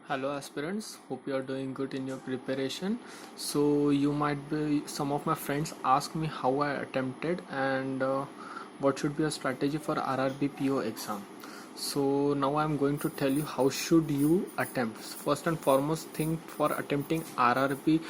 Hello aspirants, hope you are doing good in your preparation. So you might be some of my friends ask me how I attempted and what should be a strategy for RRB PO exam. So now I am going to tell you how should you attempt. First and foremost thing for attempting RRB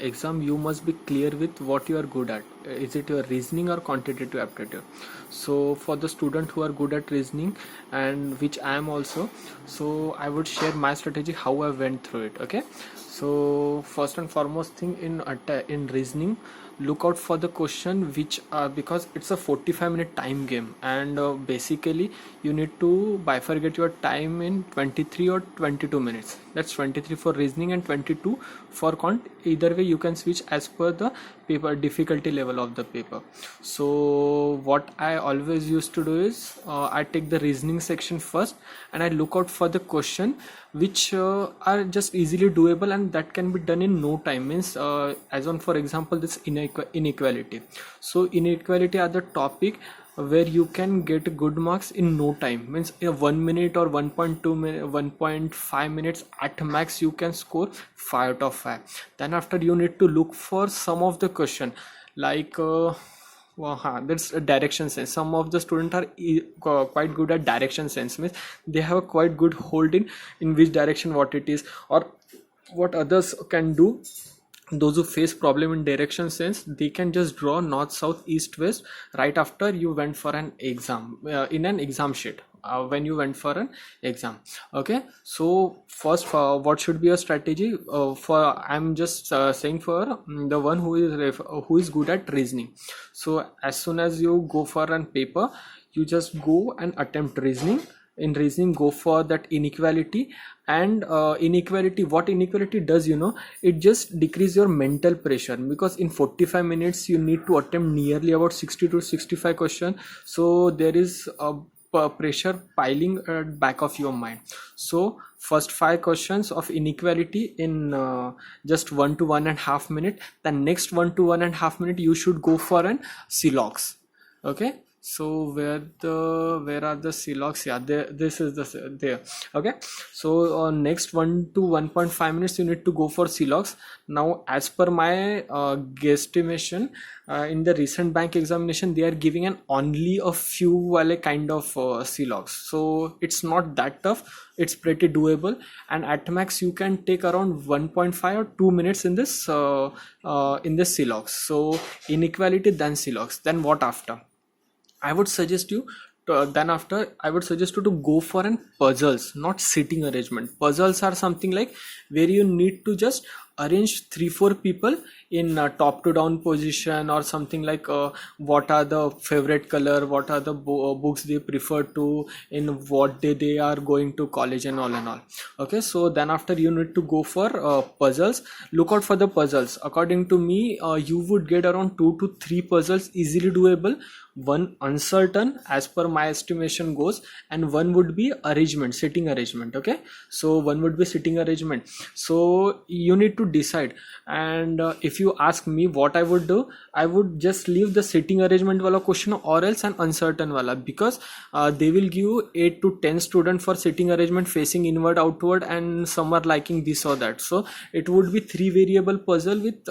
exam, you must be clear with what you are good at. Is it your reasoning or quantitative aptitude? So for the student who are good at reasoning, and which I am also, so I would share my strategy how I went through it. Okay, so first and foremost thing in reasoning, look out for the question which because it's a 45-minute time game, and basically you need to bifurcate your time in 23 or 22 minutes. That's 23 for reasoning and 22 for quant. Either way you can switch as per the paper difficulty level of the paper. So what I always used to do is I take the reasoning section first and I look out for the question which are just easily doable and that can be done in no time. Means as on for example this inequality. So inequality are the topic where you can get good marks in no time. Means 1 minute or 1.2 minute 1.5 minutes at max you can score 5 out of 5. Then after you need to look for some of the question like that's a direction sense. Some of the students are quite good at direction sense. Means they have a quite good hold in which direction what it is or what others can do. Those who face problem in direction sense, they can just draw north, south, east, west right after you went for an exam in an exam sheet when you went for an exam. Okay, so first what should be a strategy for I'm just saying for the one who is good at reasoning. So as soon as you go for an paper, you just go and attempt reasoning. In reasoning, go for that inequality. And inequality, what inequality does, it just decrease your mental pressure, because in 45 minutes you need to attempt nearly about 60 to 65 questions. So there is a pressure piling at back of your mind. So first 5 questions of inequality in just 1 to 1.5 minutes. The next 1 to 1.5 minutes you should go for an silox. Okay, so where are the silox? Yeah, this is there. Okay, so next 1 to 1.5 minutes you need to go for silox. Now as per my guesstimation, in the recent bank examination they are giving an only a few kind of silox, so it's not that tough, it's pretty doable, and at max you can take around 1.5 or 2 minutes in this silox. So inequality, then silox, then what after? I would suggest you then after I would suggest you to go for an puzzles, not sitting arrangement. Puzzles are something like where you need to just arrange 3-4 people in top to down position, or something like what are the favorite color, what are the books they prefer to, in what day they are going to college, and all. Okay, so then after you need to go for puzzles. Look out for the puzzles. According to me, you would get around 2 to 3 puzzles easily doable. One uncertain as per my estimation goes, and one would be arrangement, sitting arrangement. Okay, so one would be sitting arrangement. So you need to decide. And if you ask me what I would do, I would just leave the sitting arrangement wala question or else an uncertain wala, because they will give you 8 to 10 students for sitting arrangement facing inward, outward, and some are liking this or that. So it would be 3 variable puzzle with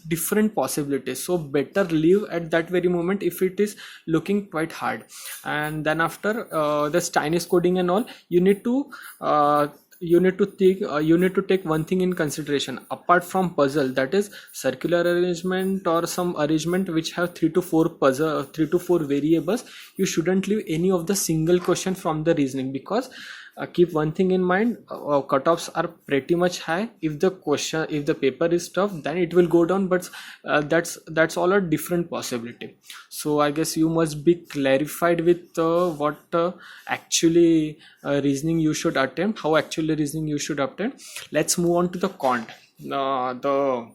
different possibilities. So better leave at that very moment if it is looking quite hard. And then after the Chinese coding and all, you need to take one thing in consideration apart from puzzle, that is circular arrangement or some arrangement which have 3 to 4 variables. You shouldn't leave any of the single question from the reasoning, because keep one thing in mind, cutoffs are pretty much high. If the paper is tough, then it will go down, but that's all a different possibility. So I guess you must be clarified with what actually reasoning you should attempt, how actually reasoning you should attempt. Let's move on to the quant, the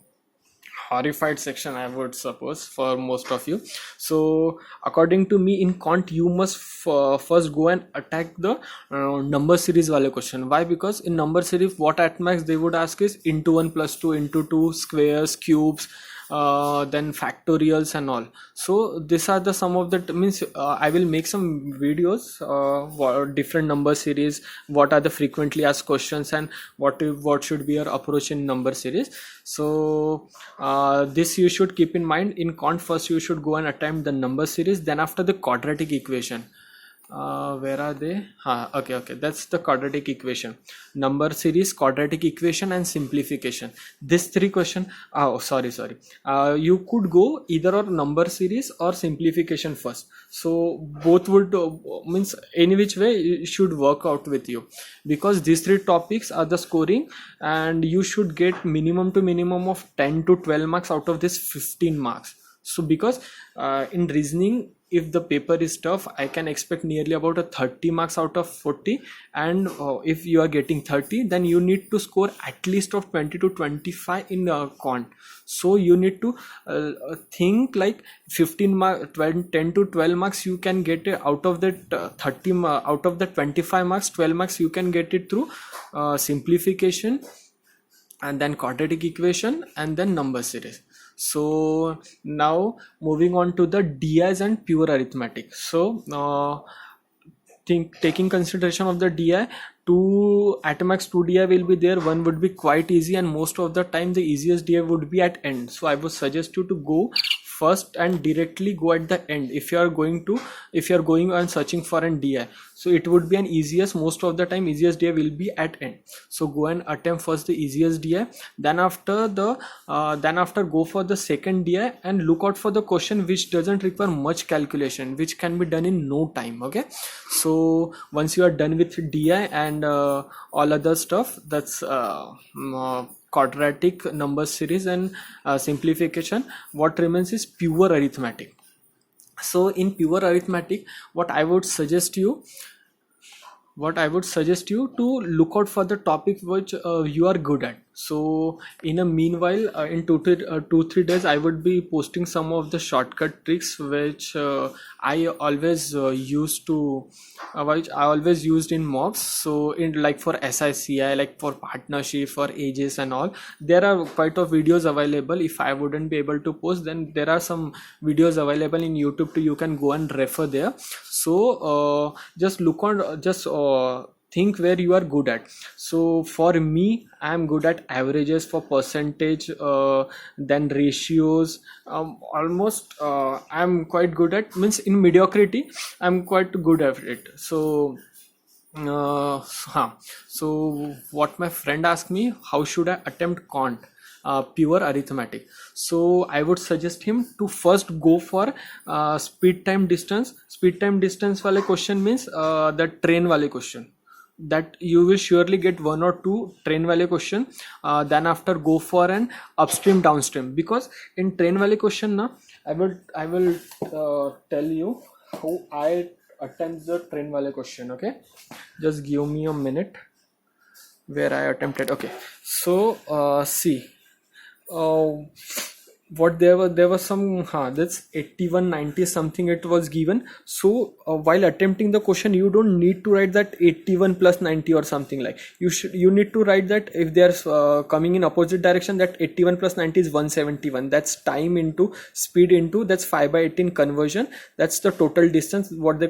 horrified section, I would suppose, for most of you. So according to me, in quant you must first go and attack the number series wale question. Why? Because in number series what at max they would ask is into 1 plus 2 into 2, squares, cubes, then factorials and all. So these are the some of the means I will make some videos different number series, what are the frequently asked questions, and what should be your approach in number series. So this you should keep in mind. In quant, first you should go and attempt the number series, then after the quadratic equation. Where are they? Okay, that's the quadratic equation, number series, quadratic equation, and simplification. This three question, sorry, you could go either or number series or simplification first. So both would means any which way it should work out with you, because these three topics are the scoring, and you should get minimum to minimum of 10 to 12 marks out of this 15 marks. So because in reasoning, if the paper is tough, I can expect nearly about a 30 marks out of 40, and if you are getting 30, then you need to score at least of 20 to 25 in quant. So you need to think like 15 marks, 10 to 12 marks you can get out of that 30 out of the 25 marks, 12 marks you can get it through simplification, and then quadratic equation, and then number series. So now moving on to the DIs and pure arithmetic. So taking consideration of the DI, at max 2 DI will be there. One would be quite easy, and most of the time the easiest DI would be at end. So I would suggest you to go first and directly go at the end if you are going and searching for an DI. So it would be an easiest, most of the time easiest DI will be at end. So go and attempt first the easiest DI, then after go for the second DI, and look out for the question which doesn't require much calculation, which can be done in no time. Okay, so once you are done with DI and all other stuff, that's quadratic, number series, and simplification, what remains is pure arithmetic. So in pure arithmetic, what I would suggest you to look out for the topic which you are good at. So in a meanwhile, in 2-3 days I would be posting some of the shortcut tricks which I always used in mocks. So in like for SICI, like for partnership, for ages and all, there are quite of videos available. If I wouldn't be able to post, then there are some videos available in YouTube too, you can go and refer there. So just look on, just think where you are good at. So for me, I am good at averages, for percentage, then ratios, almost I'm quite good at, means in mediocrity I'm quite good at it. So so what my friend asked me, how should I attempt quant, pure arithmetic. So I would suggest him to first go for speed time distance wale question, means the train wale question, that you will surely get 1 or 2 train wale question. Then after go for an upstream downstream, because in train wale question na, I will tell you how I attempt the train wale question. Okay, just give me a minute where I attempted. Okay, so see, what there was some that's 8190 something it was given. So while attempting the question, you don't need to write that 81 plus 90 or something, like you need to write that if they are coming in opposite direction, that 81 plus 90 is 171. That's time into speed into, that's 5/18 conversion, that's the total distance. What they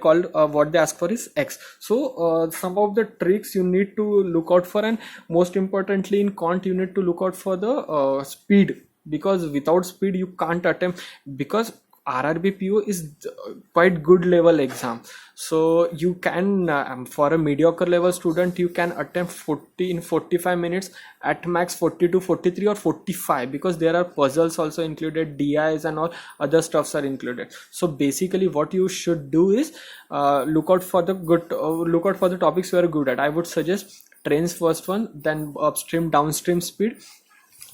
ask for is x. So some of the tricks you need to look out for, and most importantly in quant you need to look out for the speed, because without speed you can't attempt, because RRB PO is quite good level exam. So you can for a mediocre level student, you can attempt 40 in 45 minutes, at max 40 to 43 or 45, because there are puzzles also included, DIs and all other stuffs are included. So basically what you should do is look out for the topics you are good at. I would suggest trains first one, then upstream downstream speed,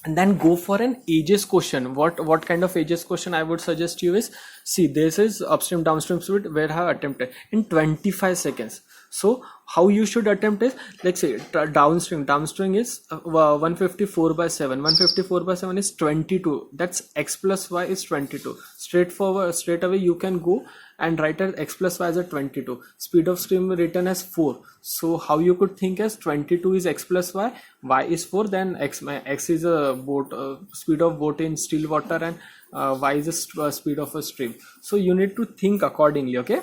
and then go for an ages question. What kind of ages question I would suggest you is, see, this is upstream downstream speed where I have attempted in 25 seconds. So how you should attempt is, like say downstring is 154 by 7. 154 by 7 is 22. That's x plus y is 22. Straight away you can go and write as x plus y as a 22. Speed of stream written as 4. So how you could think as 22 is x plus y is 4, then x is a boat, speed of boat in still water, and y is a speed of a stream. So you need to think accordingly. Okay,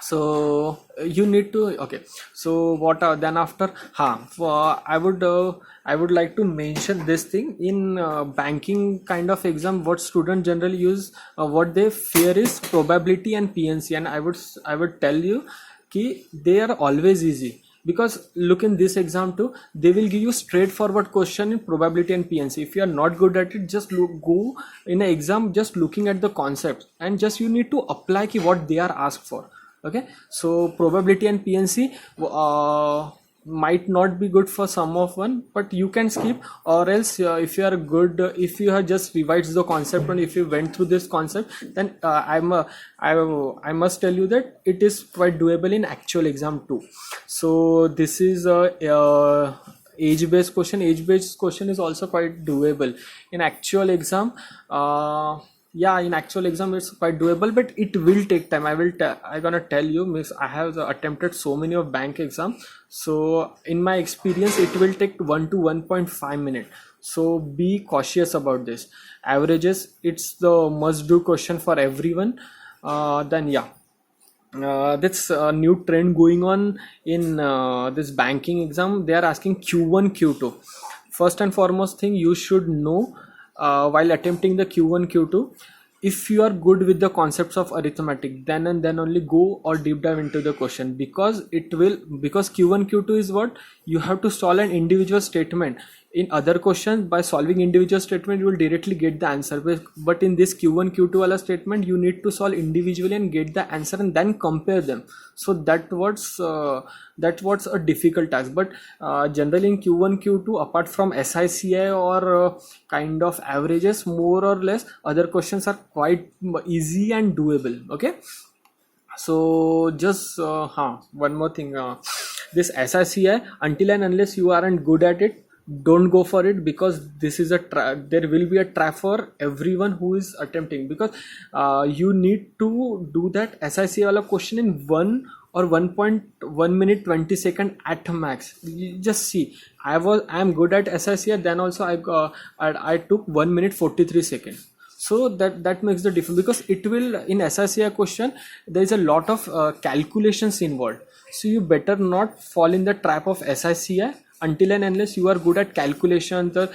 so you need to, okay, so what then after, I would like to mention this thing in banking kind of exam. What student generally use, what they fear is probability and PNC, and I would tell you ki they are always easy, because look in this exam too, they will give you straightforward question in probability and PNC. If you are not good at it, just go in an exam just looking at the concepts, and just you need to apply ki what they are asked for. Okay, so probability and PNC might not be good for some of one, but you can skip, or else if you are good, if you have just revised the concept and if you went through this concept, then I must tell you that it is quite doable in actual exam too. So this is a age based question. Age based question is also quite doable in actual exam. Yeah, in actual exam it's quite doable, but it will take time. I gonna tell you, miss, I have attempted so many of bank exam, so in my experience it will take 1 to 1.5 minutes. So be cautious about this. Averages, it's the must do question for everyone. Then yeah, that's a new trend going on in this banking exam. They are asking Q1 Q2. First and foremost thing you should know while attempting the Q1 Q2, if you are good with the concepts of arithmetic, then and then only go or deep dive into the question, because because Q1 Q2 is what you have to solve an individual statement. In other questions, by solving individual statement you will directly get the answer, but in this Q1 Q2 wala statement you need to solve individually and get the answer and then compare them. So that's what's a difficult task. But generally in Q1 Q2, apart from SICI or kind of averages, more or less other questions are quite easy and doable. Okay, so just one more thing, this SICI, until and unless you aren't good at it, don't go for it, because this is a there will be a trap for everyone who is attempting, because you need to do that SICI wala question in 1 or 1.1 minute 20 second at max. You just see, I am good at SICI, then also I took 1 minute 43 seconds. So that makes the difference, because it will, in SICI question there is a lot of calculations involved. So you better not fall in the trap of SICI until and unless you are good at calculation, the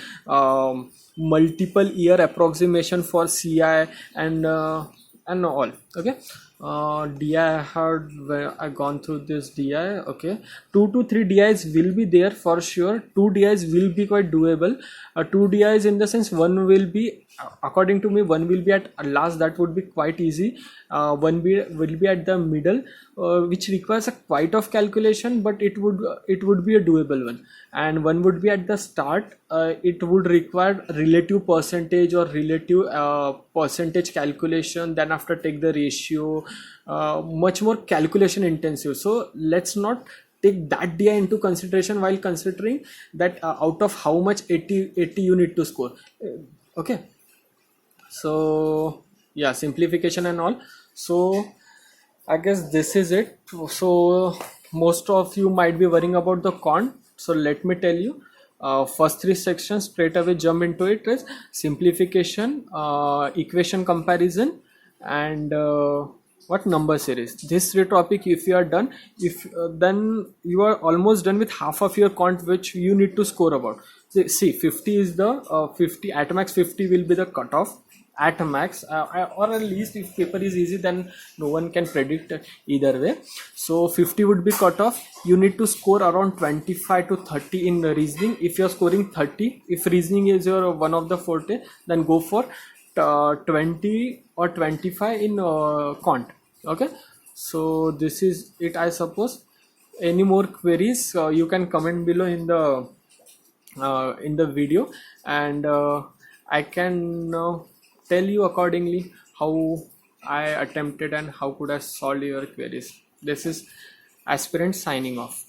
multiple year approximation for CI and all. Okay, DI, I gone through this DI. Okay, 2 to 3 DIs will be there for sure. 2 DIs will be quite doable. 2 DIs in the sense, one will be, according to me, one will be at last, that would be quite easy. One will be at the middle, which requires a quite of calculation, but it would be a doable one. And one would be at the start, it would require relative percentage or relative percentage calculation, then after take the ratio, much more calculation intensive. So let's not take that DI into consideration while considering that out of how much 80 you need to score. Okay, so yeah, simplification and all. So I guess this is it. So most of you might be worrying about the con, so let me tell you, first 3 sections straight away jump into it is simplification, equation comparison, and what number series. This 3 topic, if you are done, if then you are almost done with half of your cont which you need to score about. See, 50 is the 50 at max, 50 will be the cutoff at max, or at least if paper is easy, then no one can predict either way. So 50 would be cutoff. You need to score around 25 to 30 in the reasoning. If you're scoring 30, if reasoning is your one of the forte, then go for 20 or 25 in quant. Okay, so this is it, I suppose. Any more queries, you can comment below in the video, and I can tell you accordingly how I attempted and how could I solve your queries. This is, aspirants signing off.